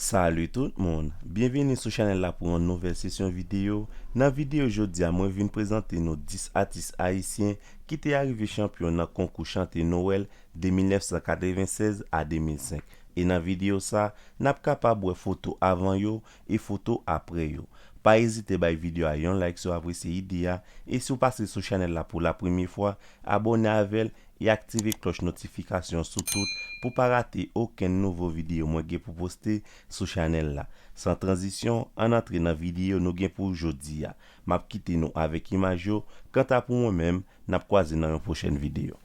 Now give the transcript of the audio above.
Salut tout le monde, bienvenue sur la chaîne là pour une nouvelle session vidéo. Dans la vidéo aujourd'hui, moi je viens présenter nos 10 artistes haïtiens qui étaient arrivés champion dans le concours chanter Noël de 1996 à 2005. Et dans la vidéo ça, n'a pas capable de photo avant yo et photo après yo. Pas hésiter à vidéo à un like sur apprécier l'idée et si vous passez sur la chaîne là pour la première fois, abonnez avec elle et activez cloche notification sur tout pour pas rater aucun nouveau vidéo moi pour poster sur channel là. Sans transition, en entrée dans la vidéo nous gain pour aujourd'hui. M'a quitter nous avec image yo. Quant à pour moi-même, n'a croiser dans une prochaine vidéo.